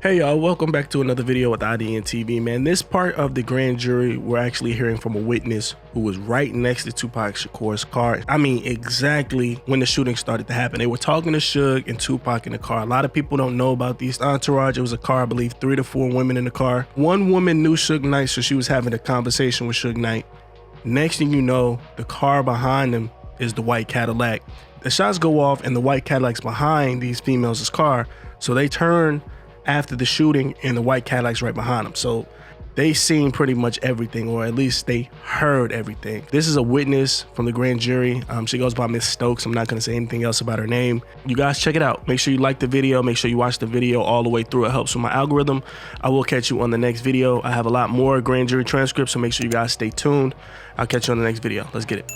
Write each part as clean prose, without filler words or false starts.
Hey y'all, welcome back to another video with ID and TV, man. This part of the grand jury, we're actually hearing from a witness who was right next to Tupac Shakur's car. I mean, exactly when the shooting started to happen. They were talking to Suge and Tupac in the car. A lot of people don't know about these entourage. It was a car, I believe, 3 to 4 women in the car. One woman knew Suge Knight, so she was having a conversation with Suge Knight. Next thing you know, the car behind them is the white Cadillac. The shots go off and the white Cadillac's behind these females' car, so they turn after the shooting and the white Cadillac's right behind them. So they seen pretty much everything, or at least they heard everything. This is a witness from the grand jury. She goes by Miss Stokes. I'm not gonna say anything else about her name. You guys check it out. Make sure you like the video. Make sure you watch the video all the way through. It helps with my algorithm. I will catch you on the next video. I have a lot more grand jury transcripts, so make sure you guys stay tuned. I'll catch you on the next video. Let's get it.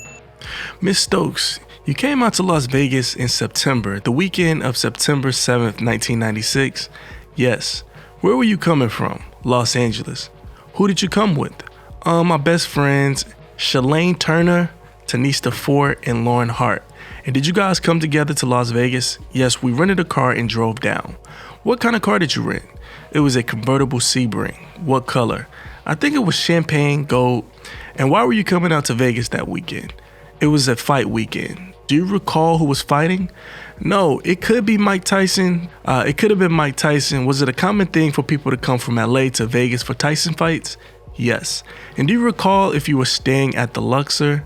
Miss Stokes, you came out to Las Vegas in September, the weekend of September 7th, 1996. Yes. Where were you coming from? Los Angeles. Who did you come with? My best friends, Shalane Turner, Tanista Ford, and Lauren Hart. And did you guys come together to Las Vegas? Yes, we rented a car and drove down. What kind of car did you rent? It was a convertible Sebring. What color? I think it was champagne gold. And why were you coming out to Vegas that weekend? It was a fight weekend. Do you recall who was fighting? No, it could be Mike Tyson. It could have been Mike Tyson. Was it a common thing for people to come from LA to Vegas for Tyson fights? Yes. And do you recall if you were staying at the Luxor?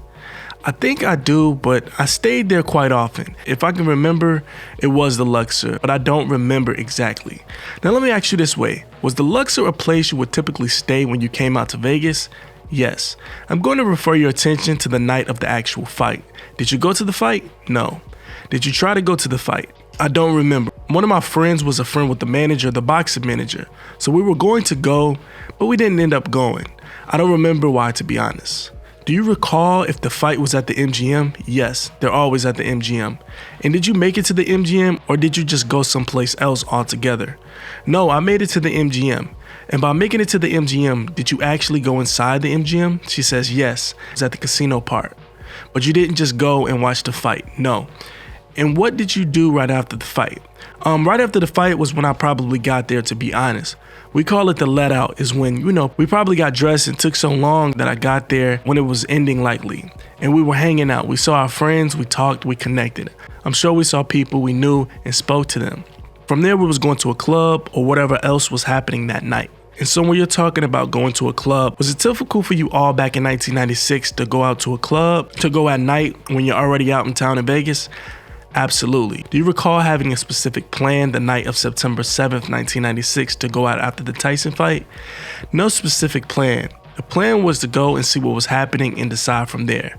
I think I do, but I stayed there quite often. If I can remember, it was the Luxor, but I don't remember exactly. Now let me ask you this way. Was the Luxor a place you would typically stay when you came out to Vegas? Yes. I'm going to refer your attention to the night of the actual fight. Did you go to the fight? No. Did you try to go to the fight? I don't remember. One of my friends was a friend with the manager, the boxing manager. So we were going to go, but we didn't end up going. I don't remember why, to be honest. Do you recall if the fight was at the MGM? Yes, they're always at the MGM. And did you make it to the MGM, or did you just go someplace else altogether? No, I made it to the MGM. And by making it to the MGM, did you actually go inside the MGM? She says yes, it was at the casino part. But you didn't just go and watch the fight, no. And what did you do right after the fight? Right after the fight was when I probably got there, to be honest. We call it the let out, is when, we probably got dressed and took so long that I got there when it was ending likely. And we were hanging out. We saw our friends, we talked, we connected. I'm sure we saw people we knew and spoke to them. From there, we was going to a club or whatever else was happening that night. And so when you're talking about going to a club, was it typical for you all back in 1996 to go out to a club, to go at night when you're already out in town in Vegas? Absolutely. Do you recall having a specific plan the night of September 7th, 1996 to go out after the Tyson fight? No specific plan. The plan was to go and see what was happening and decide from there.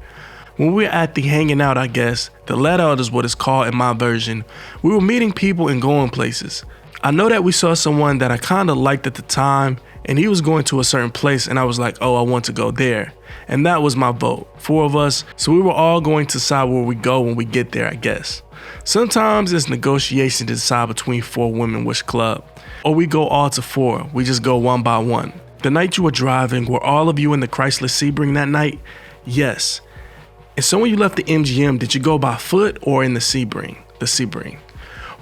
When we were at the hanging out, I guess, the let out is what it's called in my version, we were meeting people and going places. I know that we saw someone that I kind of liked at the time, and he was going to a certain place, and I was like, oh, I want to go there. And that was my vote. 4 of us, so we were all going to decide where we go when we get there, I guess. Sometimes it's negotiation to decide between 4 women which club. Or we go all to 4, we just go one by one. The night you were driving, were all of you in the Chrysler Sebring that night? Yes. And so when you left the MGM, did you go by foot or in the Sebring? The Sebring.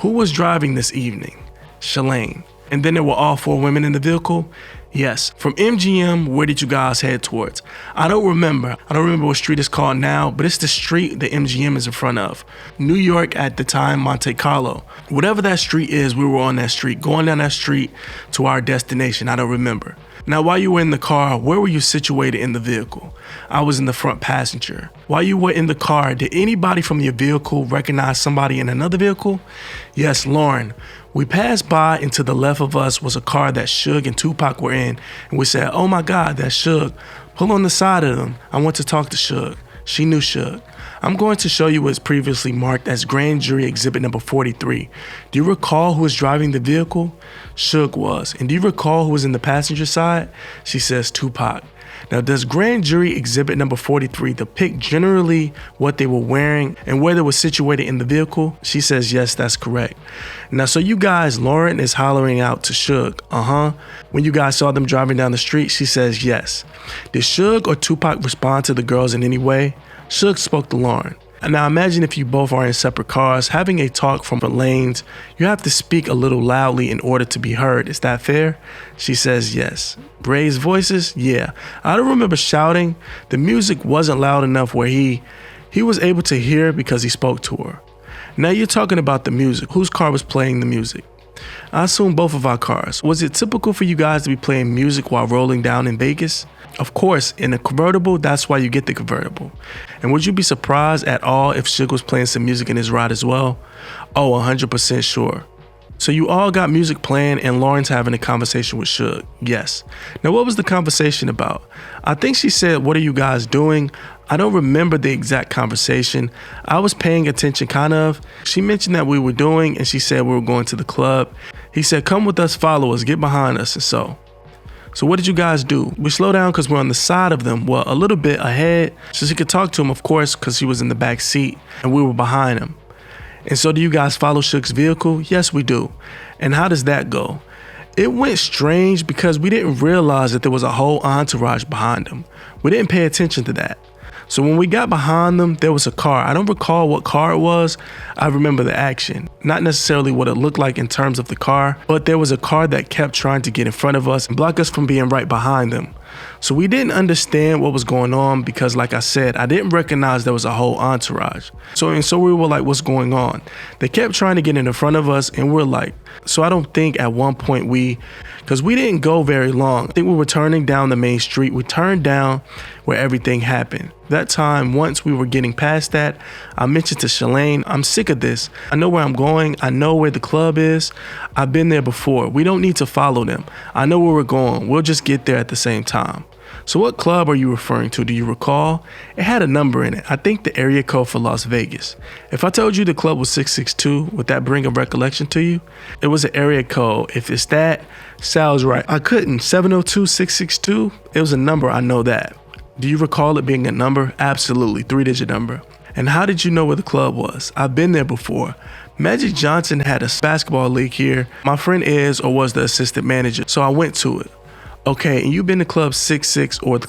Who was driving this evening? Shalane. And then there were all 4 women in the vehicle? Yes. From MGM, where did you guys head towards? I don't remember. I don't remember what street it's called now, but it's the street the MGM is in front of. New York at the time, Monte Carlo. Whatever that street is, we were on that street, going down that street to our destination. I don't remember. Now, while you were in the car, where were you situated in the vehicle? I was in the front passenger. While you were in the car, did anybody from your vehicle recognize somebody in another vehicle? Yes, Lauren. We passed by, and to the left of us was a car that Suge and Tupac were in, and we said, oh my God, that's Suge. Pull on the side of them. I want to talk to Suge. She knew Suge. I'm going to show you what's previously marked as Grand Jury Exhibit number 43. Do you recall who was driving the vehicle? Suge was. And do you recall who was in the passenger side? She says Tupac. Now, does Grand Jury Exhibit number 43 depict generally what they were wearing and where they were situated in the vehicle? She says, yes, that's correct. Now, so you guys, Lauren is hollering out to Suge, When you guys saw them driving down the street, she says, yes. Did Suge or Tupac respond to the girls in any way? Suge spoke to Lauren. Now imagine if you both are in separate cars, having a talk from different lanes, you have to speak a little loudly in order to be heard. Is that fair? She says yes. Raised voices? Yeah. I don't remember shouting. The music wasn't loud enough where he was able to hear because he spoke to her. Now you're talking about the music. Whose car was playing the music? I assume both of our cars. Was it typical for you guys to be playing music while rolling down in Vegas? Of course, in a convertible, that's why you get the convertible. And would you be surprised at all if Suge was playing some music in his ride as well? Oh, 100% sure. So you all got music playing and Lauren's having a conversation with Suge? Yes. Now what was the conversation about? I think she said, "What are you guys doing?" I don't remember the exact conversation. I was paying attention kind of. She mentioned that we were doing and she said we were going to the club. He said, "Come with us, follow us, get behind us," and So what did you guys do? We slowed down because we're on the side of them, well, a little bit ahead, so she could talk to him, of course, because he was in the back seat and we were behind him. And so do you guys follow Suge's vehicle? Yes, we do. And how does that go? It went strange because we didn't realize that there was a whole entourage behind him. We didn't pay attention to that. So when we got behind them, there was a car. I don't recall what car it was. I remember the action. Not necessarily what it looked like in terms of the car, but there was a car that kept trying to get in front of us and block us from being right behind them. So we didn't understand what was going on because, like I said, I didn't recognize there was a whole entourage. So we were like, what's going on? They kept trying to get in front of us and we're like, so I don't think at one point because we didn't go very long. I think we were turning down the main street. We turned down where everything happened. That time, once we were getting past that, I mentioned to Shalane, I'm sick of this. I know where I'm going. I know where the club is. I've been there before. We don't need to follow them. I know where we're going. We'll just get there at the same time. So what club are you referring to? Do you recall? It had a number in it. I think the area code for Las Vegas. If I told you the club was 662, would that bring a recollection to you? It was an area code. If it's that, sounds right. I couldn't. 702-662? It was a number. I know that. Do you recall it being a number? Absolutely. 3-digit number. And how did you know where the club was? I've been there before. Magic Johnson had a basketball league here. My friend is or was the assistant manager, so I went to it. Okay, and you've been to Club 66 or the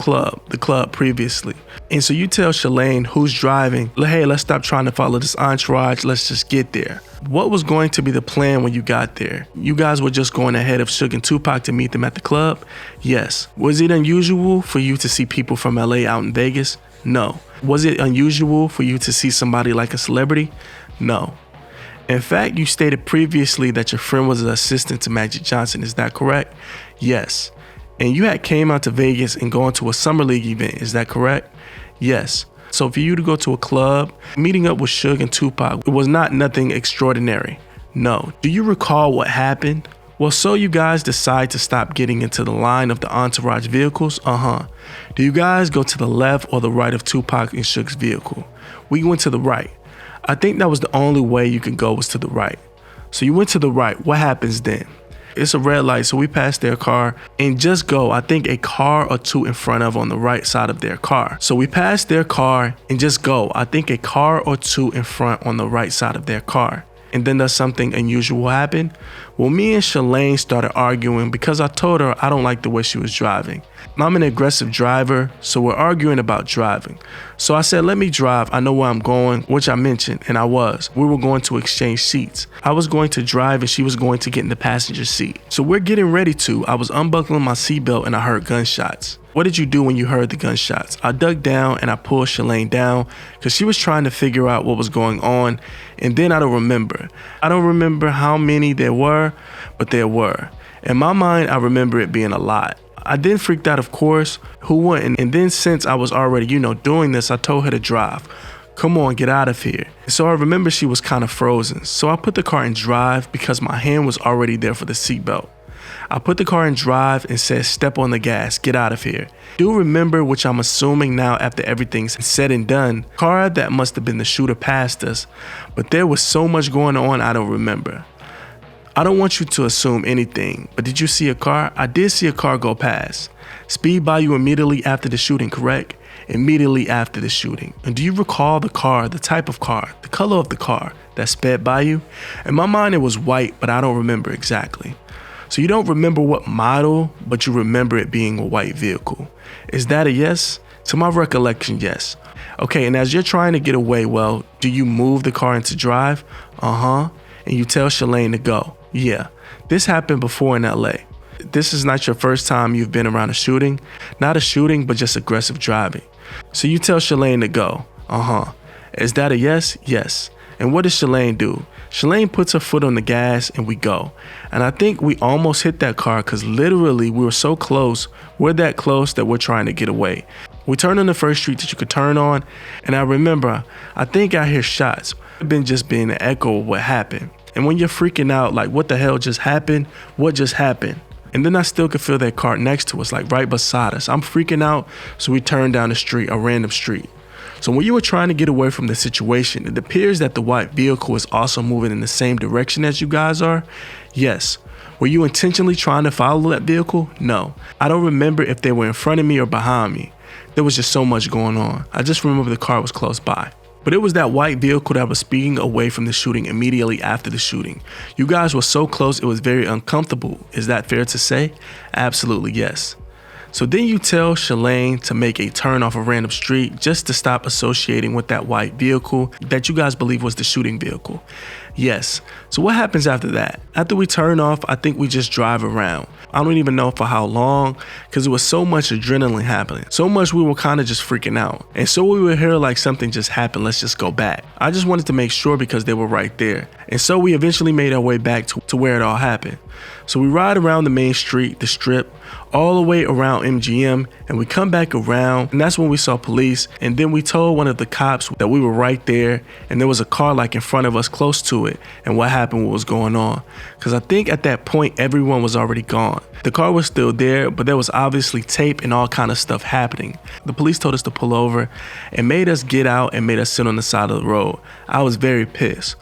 club previously. And so you tell Shalane who's driving, hey, let's stop trying to follow this entourage, let's just get there. What was going to be the plan when you got there? You guys were just going ahead of Suge and Tupac to meet them at the club? Yes. Was it unusual for you to see people from LA out in Vegas? No. Was it unusual for you to see somebody like a celebrity? No. In fact, you stated previously that your friend was an assistant to Magic Johnson, is that correct? Yes. And you had came out to Vegas and gone to a summer league event, is that correct? Yes. So for you to go to a club, meeting up with Suge and Tupac, it was not nothing extraordinary. No. Do you recall what happened? Well, so you guys decide to stop getting into the line of the entourage vehicles? Do you guys go to the left or the right of Tupac and Suge's vehicle? We went to the right. I think that was the only way you could go was to the right. So you went to the right. What happens then? It's a red light, so we passed their car and just go, I think a car or two in front of on the right side of their car. So we passed their car and just go, I think a car or two in front on the right side of their car. And then does something unusual happen? Well, me and Shalane started arguing because I told her I don't like the way she was driving. I'm an aggressive driver, so we're arguing about driving. So I said, let me drive. I know where I'm going, which I mentioned, and I was. We were going to exchange seats. I was going to drive and she was going to get in the passenger seat. So we're getting ready to. I was unbuckling my seatbelt and I heard gunshots. What did you do when you heard the gunshots? I dug down and I pulled Shalane down because she was trying to figure out what was going on. And then I don't remember. I don't remember how many there were, but there were. In my mind, I remember it being a lot. I then freaked out, of course. Who wouldn't? And then since I was already, doing this, I told her to drive. Come on, get out of here. So I remember she was kind of frozen. So I put the car in drive because my hand was already there for the seatbelt. I put the car in drive and said, step on the gas, get out of here. Do remember, which I'm assuming now after everything's said and done, car that must have been the shooter passed us, but there was so much going on I don't remember. I don't want you to assume anything, but did you see a car? I did see a car go past. Speed by you immediately after the shooting, correct? Immediately after the shooting. And do you recall the car, the type of car, the color of the car that sped by you? In my mind, it was white, but I don't remember exactly. So you don't remember what model, but you remember it being a white vehicle. Is that a yes? To my recollection, yes. Okay, and as you're trying to get away, well, do you move the car into drive? And you tell Shalane to go. Yeah, this happened before in LA. This is not your first time you've been around a shooting. Not a shooting, but just aggressive driving. So you tell Shalane to go. Is that a yes? Yes. And what does Shalane do? Shalane puts her foot on the gas and we go. And I think we almost hit that car because literally we were so close. We're that close that we're trying to get away. We turn on the first street that you could turn on. And I remember, I think I hear shots. It's been just being an echo of what happened. And when you're freaking out, like what the hell just happened? What just happened? And then I still could feel that car next to us, like right beside us. I'm freaking out. So we turn down the street, a random street. So when you were trying to get away from the situation, it appears that the white vehicle is also moving in the same direction as you guys are. Yes. Were you intentionally trying to follow that vehicle? No. I don't remember if they were in front of me or behind me. There was just so much going on. I just remember the car was close by. But it was that white vehicle that was speeding away from the shooting immediately after the shooting. You guys were so close, it was very uncomfortable. Is that fair to say? Absolutely yes. So then you tell Shalane to make a turn off a random street just to stop associating with that white vehicle that you guys believe was the shooting vehicle. Yes. So what happens after that? After we turn off, I think we just drive around. I don't even know for how long because there was so much adrenaline happening. So much we were kind of just freaking out. And so we would hear like something just happened. Let's just go back. I just wanted to make sure because they were right there. And so we eventually made our way back to where it all happened. So we ride around the main street, the strip, all the way around MGM, and we come back around, and that's when we saw police. And then we told one of the cops that we were right there, and there was a car like in front of us close to it, and what happened, what was going on. Because I think at that point, everyone was already gone. The car was still there, but there was obviously tape and all kind of stuff happening. The police told us to pull over and made us get out and made us sit on the side of the road. I was very pissed.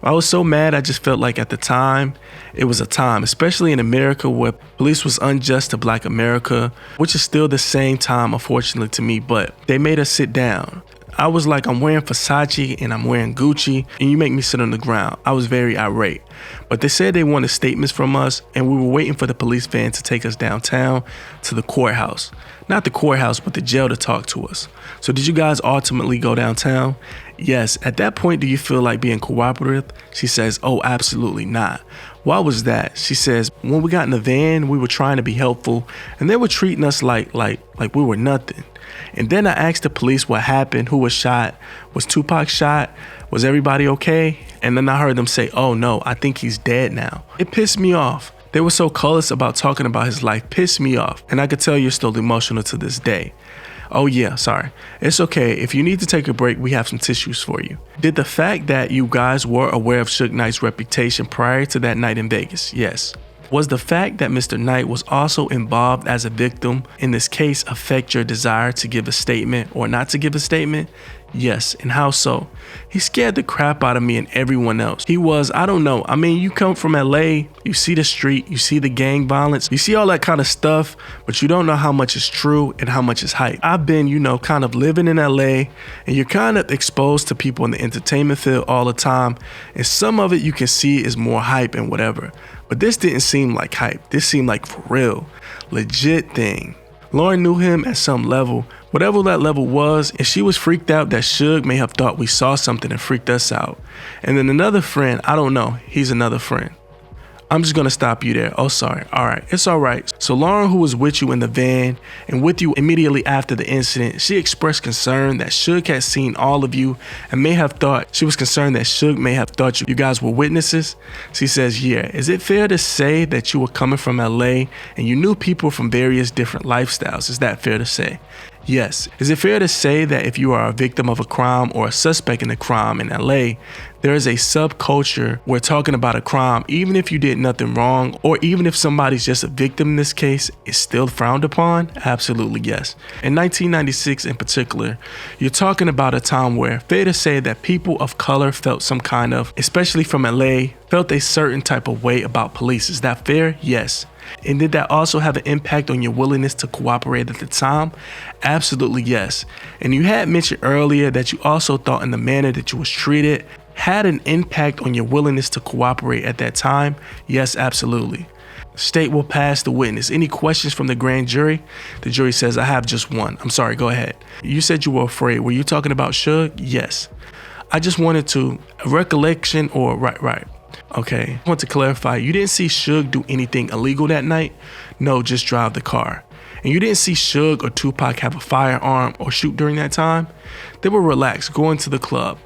I was so mad. I just felt like at the time, it was a time, especially in America where police was unjust to Black America, which is still the same time, unfortunately to me, but they made us sit down. I was like, I'm wearing Versace and I'm wearing Gucci and you make me sit on the ground. I was very irate, but they said they wanted statements from us and we were waiting for the police van to take us downtown to the courthouse. Not the courthouse, but the jail to talk to us. So did you guys ultimately go downtown? Yes. At that point, do you feel like being cooperative? She says, oh, absolutely not. Why was that? She says, when we got in the van, we were trying to be helpful and they were treating us like we were nothing. And then I asked the police what happened, who was shot, was Tupac shot, was everybody okay? And then I heard them say, oh no, I think he's dead now. It pissed me off. They were so callous about talking about his life, pissed me off. And I could tell you're still emotional to this day. Oh yeah, sorry. It's okay. If you need to take a break, we have some tissues for you. Did the fact that you guys were aware of Suge Knight's reputation prior to that night in Vegas? Yes. Was the fact that Mr. Knight was also involved as a victim in this case affect your desire to give a statement or not to give a statement? Yes, and how so? He scared the crap out of me and everyone else. He was, I don't know. I mean, you come from LA, you see the street, you see the gang violence, you see all that kind of stuff, but you don't know how much is true and how much is hype. I've been, kind of living in LA, and you're kind of exposed to people in the entertainment field all the time, and some of it you can see is more hype and whatever. But this didn't seem like hype. This seemed like for real, legit thing. Lauren knew him at some level, whatever that level was, and she was freaked out that Suge may have thought we saw something and freaked us out. And then another friend, I don't know, he's another friend. I'm just gonna stop you there. Oh, sorry. All right, it's all right. So Lauren, who was with you in the van and with you immediately after the incident, she expressed concern that Suge had seen all of you and may have thought, she was concerned that Suge may have thought you guys were witnesses. She says, yeah, is it fair to say that you were coming from LA and you knew people from various different lifestyles? Is that fair to say? Yes. Is it fair to say that if you are a victim of a crime or a suspect in a crime in LA, there is a subculture where talking about a crime, even if you did nothing wrong, or even if somebody's just a victim in this case, is still frowned upon? Absolutely yes. In 1996 in particular, you're talking about a time where fair to say that people of color felt some kind of, especially from LA, felt a certain type of way about police. Is that fair? Yes. And did that also have an impact on your willingness to cooperate at the time? Absolutely yes. And you had mentioned earlier that you also thought in the manner that you was treated had an impact on your willingness to cooperate at that time? Yes, absolutely. State will pass the witness. Any questions from the grand jury? The jury says, I have just one. I'm sorry, go ahead. You said you were afraid. Were you talking about Suge? Yes. I just wanted to, recollection or right. Okay, I want to clarify, you didn't see Suge do anything illegal that night? No, just drive the car. And you didn't see Suge or Tupac have a firearm or shoot during that time? They were relaxed, going to the club.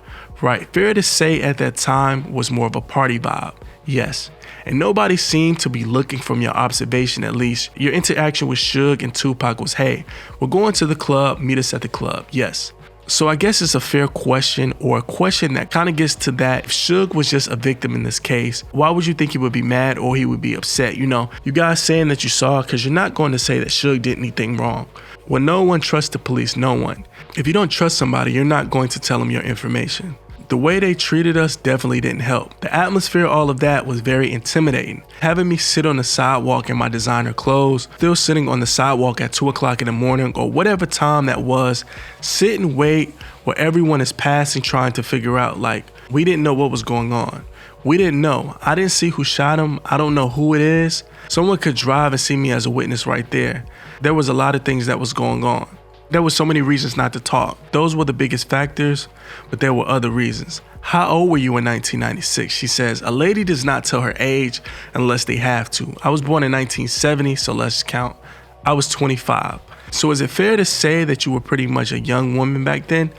Right, fair to say at that time was more of a party vibe. Yes. And nobody seemed to be looking from your observation, at least. Your interaction with Suge and Tupac was, hey, we're going to the club, meet us at the club. Yes. So I guess it's a fair question, or a question that kind of gets to that. If Suge was just a victim in this case, why would you think he would be mad or he would be upset? You know, you guys saying that you saw, because you're not going to say that Suge did anything wrong. Well, no one trusts the police, no one. If you don't trust somebody, you're not going to tell them your information. The way they treated us definitely didn't help. The atmosphere, all of that was very intimidating. Having me sit on the sidewalk in my designer clothes, still sitting on the sidewalk at 2 o'clock in the morning or whatever time that was, sit and wait where everyone is passing trying to figure out, like, we didn't know what was going on. We didn't know. I didn't see who shot him. I don't know who it is. Someone could drive and see me as a witness right there. There was a lot of things that was going on. There were so many reasons not to talk. Those were the biggest factors, but there were other reasons. How old were you in 1996? She says, a lady does not tell her age unless they have to. I was born in 1970, so let's count. I was 25. So is it fair to say that you were pretty much a young woman back then?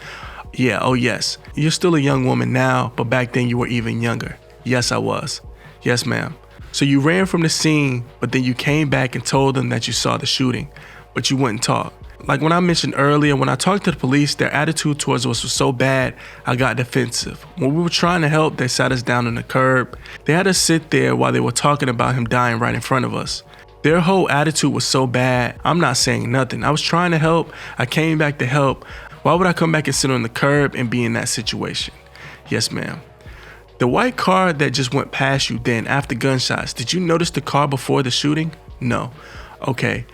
Yeah, oh yes. You're still a young woman now, but back then you were even younger. Yes, I was. Yes, ma'am. So you ran from the scene, but then you came back and told them that you saw the shooting, but you wouldn't talk. Like when I mentioned earlier, when I talked to the police, their attitude towards us was so bad, I got defensive. When we were trying to help, they sat us down on the curb. They had us sit there while they were talking about him dying right in front of us. Their whole attitude was so bad, I'm not saying nothing. I was trying to help. I came back to help. Why would I come back and sit on the curb and be in that situation? Yes, ma'am. The white car that just went past you then after gunshots, did you notice the car before the shooting? No. Okay.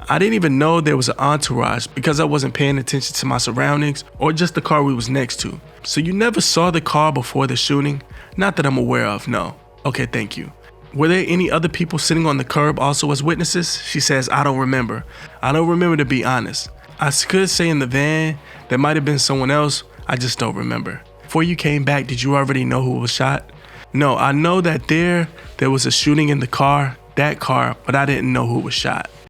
I didn't even know there was an entourage because I wasn't paying attention to my surroundings or just the car we was next to. So you never saw the car before the shooting? Not that I'm aware of, no. Okay, thank you. Were there any other people sitting on the curb also as witnesses? She says, I don't remember. I don't remember, to be honest. I could say in the van, there might have been someone else, I just don't remember. Before you came back, did you already know who was shot? No, I know that there was a shooting in the car, that car, but I didn't know who was shot.